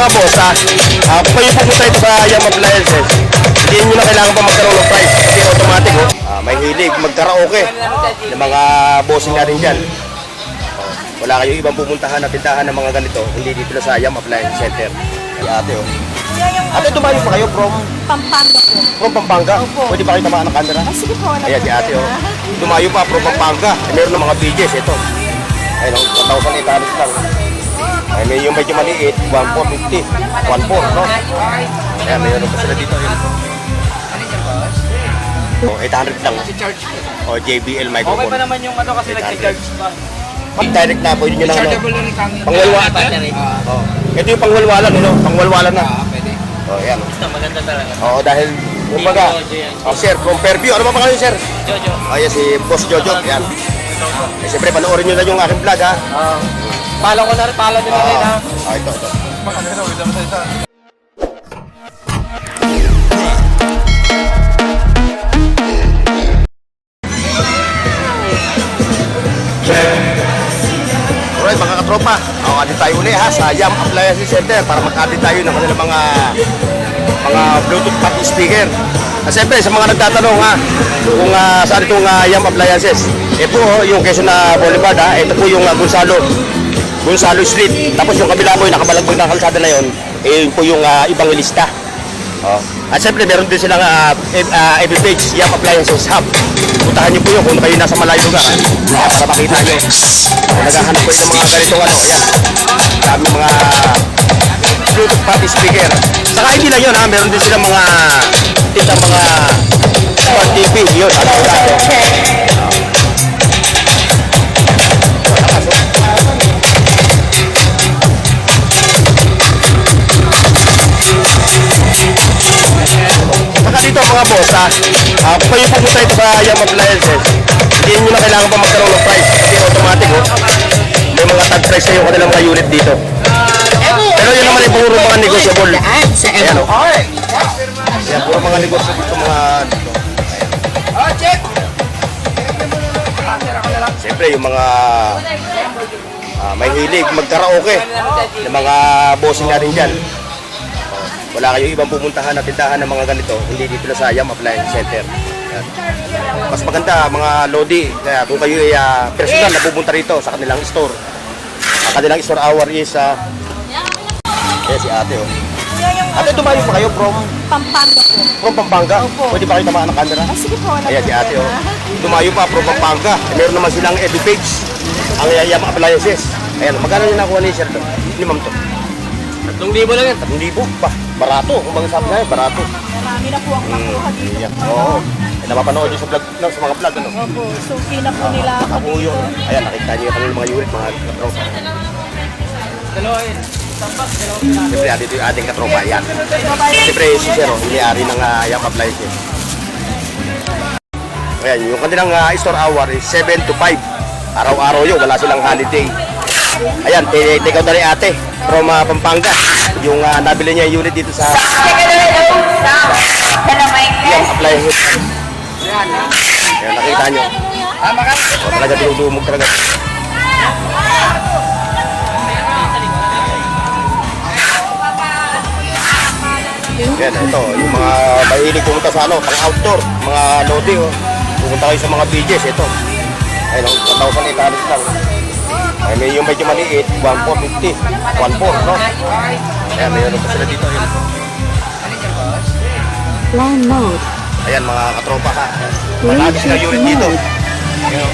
mga boss kung kayo pumunta ito sa Yam Appliances, hindi nyo na kailangan pa magkaroon ng price kasi automatic may hilig magkaraoke ng mga bossing natin dyan. Wala kayo ibang pupuntahan na tindahan ng mga ganito, hindi dito na sa Yam Appliance Center. Ay ate Ate, dumayo pa kayo from Pampanga po. Pampanga? Opo. Pwede ba kayo tamaan ng camera? Sige po. Ayan si ate Dumayo pa from Pampanga. Meron ng mga BJs ito. Ayun 1,800 lang. Ay, may yung medyo maliit, 1,450. 1,400, no? Ayan, mayroon pa sila dito. 800 lang. JBL microphone. Okay pa naman yung kasi nag-charge pa. Direct na po, yun yung Chargeable rin kami. pangwalwalan. Ito yung pangwalwalan, pangwalwalan na. Pwede. Ayan. Maganda talaga. Dahil, kumbaga, sir, from Fairview, ano ba pangalan sir? Jojo. Ayan, si Boss Jojo. Ayan. Siyempre, panoorin nyo na yung aking vlog, ha? Follow ko na rin, follow nyo na rin ha. Ito. Alright, mga katropa, atin tayo ulit ha sa Yam Appliance Center para mag-atin tayo ng kanilang mga Bluetooth pati speaker. Siyempre, sa mga nagtatanong kung saan itong Yam Appliances, ito yung Quezon na Boulevard ito po yung Gonzalo Street. Tapos yung kabila po yung nakabalagbag na kalsada na yun, yun po yung ibang lista. At siyempre meron din silang FB page, Yam Appliances Hub. Puntahan niyo po yun kung kayo nasa malayo lugar para makita nyo. Kung naghahanap po yung mga ganitong ayan. Dami mga Bluetooth pati speaker. Saka hindi lang yun meron din silang mga smart TV yun. Saka dito mga boss kung kayo pumunta ito sa Yam Appliances, hindi nyo na kailangan pa magkaroon ng price kasi automatic may mga tag price kayo kanilang mga unit dito. Pero yun naman ay puro mga negotiable. Ayan Ayan, puro mga negotiable ito mga siyempre yung mga may hilig magkaraoke ng mga bossing natin dyan. Wala kayo ibang pupuntahan na tindahan ng mga ganito, hindi dito na sa Yam Appliance Center. Ayan. Mas maganda mga lodi, kung kayo ay personal na pupunta rito sa kanilang store. Ang kanilang store hour is si ate Ate, dumayo pa kayo from Pampanga po. From Pampanga? Opo. Pwede ba kayo tamaan ng camera? Sige po. Ayan si ate Dumayo pa from Pampanga. Meron naman silang FB page, ang Yam Appliances. Ayan, magkano yung nakuha ni sir to? Ni ma'am to? 3,000 lang yan. 3,000 ba? Barato. Kung mga sabi sa'yo, barato. Marami na po ang nakuha dito. Oo. Napapanood nyo sa vlog, sa mga vlog, Opo. Suki na po nila ako Ako dito. yun. Ayan, nakita nyo yung mga unit, mga katropa. Dalawa yun. Siyempre, dito yung ating katropa. Ayan. Siyempre, si Sir, may-ari ng Yam Appliances. Ayan, yung kanilang store hour is 7 to 5. Araw-araw yun, wala silang holiday. Ayan, take out na rin ate from Pampanga. Yung nabili niya yung unit dito sa Yam Appliances. Ayan, nakita nyo. Talaga dinudumog talaga. Yan, ito, yung mga mahilig pumunta sa pang-outdoor, mga lodi, pumunta kayo sa mga BJs, ito. Ayun, 1,800 lang. Ay, may yung medyo maliit, 1,450, 1,400, no? Ayan, mayroon pa sila dito. Line mode. Ayan, mga katropa Marami sila unit dito. Ayan,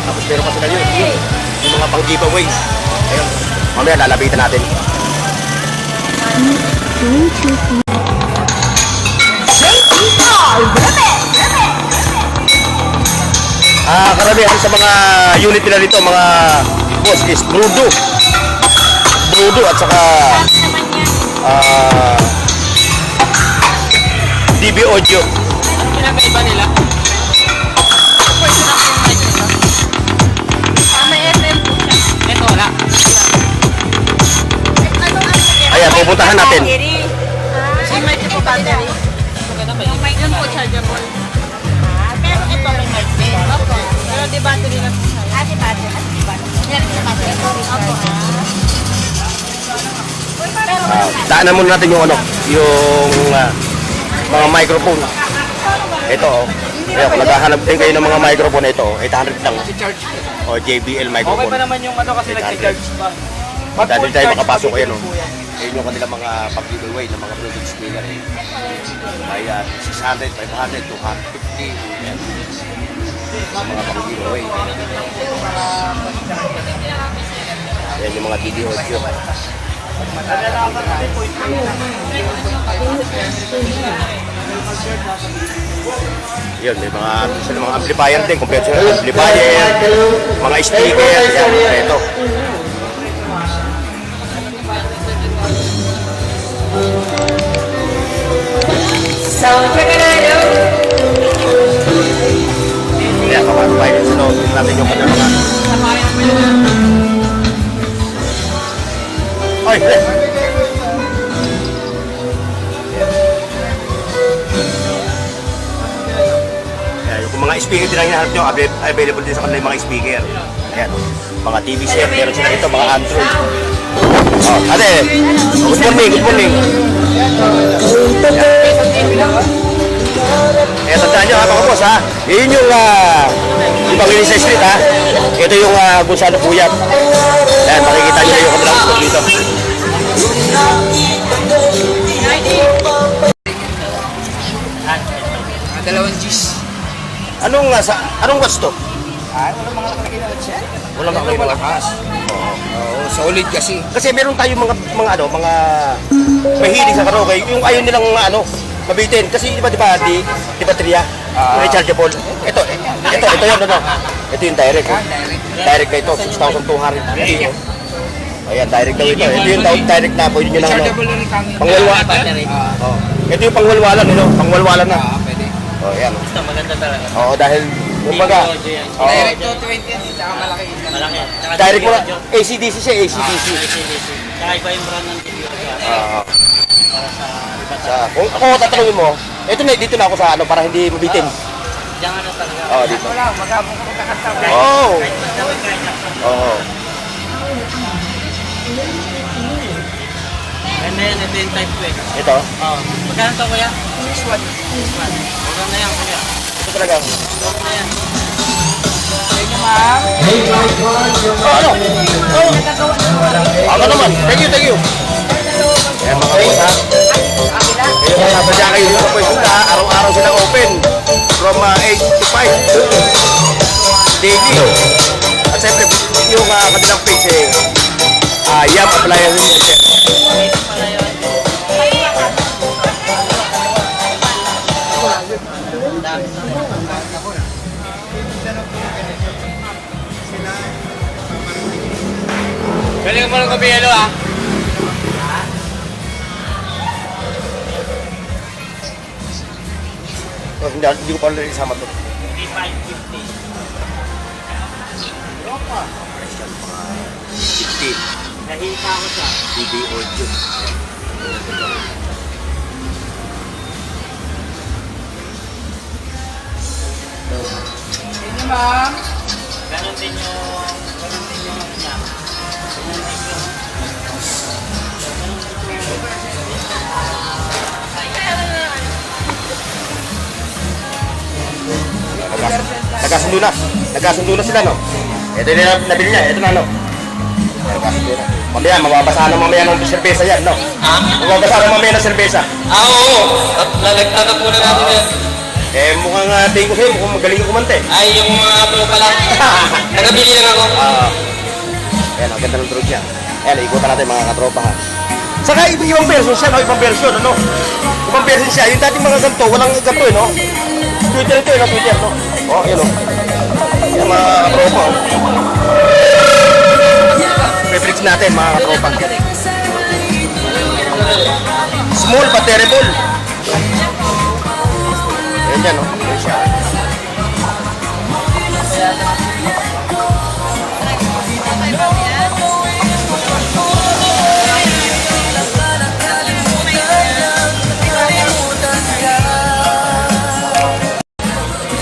tapos meron pa sila unit. Yung mga pang-giveaways. Ayan, mamaya lalabitan natin. Karamihan sa mga unit nila dito, mga boss, is Brudo at saka DB Audio. Pinakaiba nila. May FM po siya. Ito wala. Ayan, pupuntahan natin. Si Mike po battery. Yung mic yun po chargeable. Pero ito may mic din. Opo. Pero di battery lang po siya. Di battery. Di battery. Meron na battery. Opo. Pero Daanan muna natin yung mga microphone. Ito, kaya kung naghahanap din kayo ng mga microphone, ito, 800 lang. O, JBL Okay microphone. pa naman yung kasi nag-charge pa. Dahil tayo makapasok kayo, no? Ayun yung kanilang mga pag-giveaway ng mga Bluetooth speaker. Ayan, 600, 500, 250. Ayan. Mga pag-giveaway. Ayan yung mga video audio. Yun, may mga amplifier din, conventional amplifier, mga speaker, yan, ito. Kaya kapag sa loob natin yung kanyang mga... Ay! Yung mga speaker din ang hinahanap nyo, available din sa kanila yung mga speaker. Ayan, mga TV set, meron sila ito, mga Android. Oh, ate, good morning, good morning. Eh, tandaan nyo ha, mga boss ha. Yun yung Pangilinan sa street ha. Ito yung Gonzalo Puyat. Ayan, makikita nyo na yung kanilang store dito. Dalawang G's. Anong watch to? Walang mga nakalagay na siya. Walang nakalagay na malakas. Oo, solid kasi. Kasi meron tayo mga mahilig sa karaoke, yung ayaw nilang mabitin kasi di ba triya, rechargeable. Ito yun ano. Ito yung direct. Direct na ito, 6,250. Ayan, direct daw ito. Ito yung direct na pwede nyo lang pangwalwalan. Ito yung pangwalwalan, pangwalwalan na. Pwede. Oh, ayan. Maganda talaga. Oo, dahil kumbaga, Direct to 20 yan, tsaka malaki. Malaki. direct mo lang, ACDC siya, ACDC. Saka iba yung brand ng video. Kung ako tatanungin mo, dito na ako sa para hindi mabitin. Diyan na talaga. Oo, dito. Wala, magkabong ka magkakanta. Oo. Oo. And then, ito yung type 2 eh. Ito. Oo. Magkano to kuya? 6-1. Huwag na yan kuya. Ito talaga. Huwag na yan. Thank you, ma'am. Ako naman. Thank you. Ayan mga boss ha. Kaya kung nasadya kayo dito po yung araw-araw silang open. From 8 to 5. Daily. At siyempre, yung kanilang page Yam Appliances Center. Dito pala yun. Galing mo ng kabiyelo ah. Hindi ko pa rin isama to. 550. 50. Nahita ako siya. TV audio. Thank you, ma'am. Ganon din yung niya. Ganon din yung Nagkasundo na sila, no? Ito yung nabili niya, ito na, no? Nagkasundo na. Mamaya, mababasahan na mamaya ng serbesa yan, no? Ha? Mababasahan na mamaya ng serbesa. Oo. Lalagtagan po na natin yan. Mukhang tingin ko sa'yo, mukhang magaling ka kumante. Ay, yung mga pro pala. Nagabili lang ako. Ayan, ang ganda ng drone niya. Ayan, ikutan natin mga katropa, ha? Saka ibang version siya, no? Ibang version, ano? Ibang version siya. Yung dating mga ganito, walang ganito, no? Twitter ito, no? Twitter, no? Oh, yun, no? Ayan, mga katropa, oh. Fabrics natin, mga katropa. Small but terrible. Ayan yan, no? Ayan siya.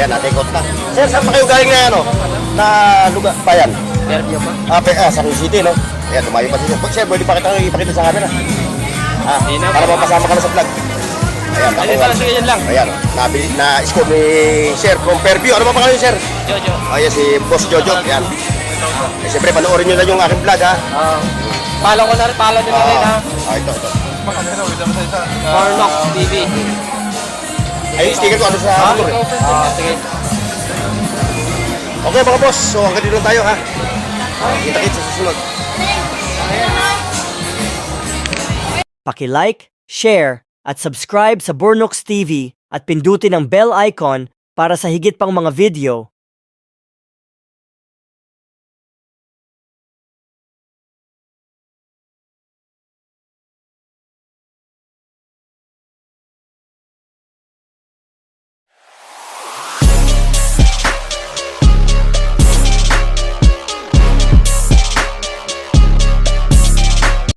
Ayan, natikot na. Sir, saan pa kayo galing na lugar, bayan? Fairview pa. Sa Quezon City, no? Ayan, tumayo pa siya. Sir, pwede pa kita ipakita sa camera. Ha? Para mapasama ka na sa vlog. Ayan, Ayun pala, sige yan lang. Ayan, na-score ni Sir from Fairview. Ano ba pangalan niyo, Sir? Jojo. Ayan, si Boss Jojo. Ayan. Eh, siyempre, panoorin nyo na yung aking vlog, ha? Follow ko na rin, follow din na rin ha. Ito. Bornox TV. Ay, yung sticker ko, ano sa motor, eh. Sige. Okay, mga boss. So, hanggang dito lang tayo, ha? Kita-kits sa susunod. Paki-like, share, at subscribe sa Bornox TV at pindutin ang bell icon para sa higit pang mga video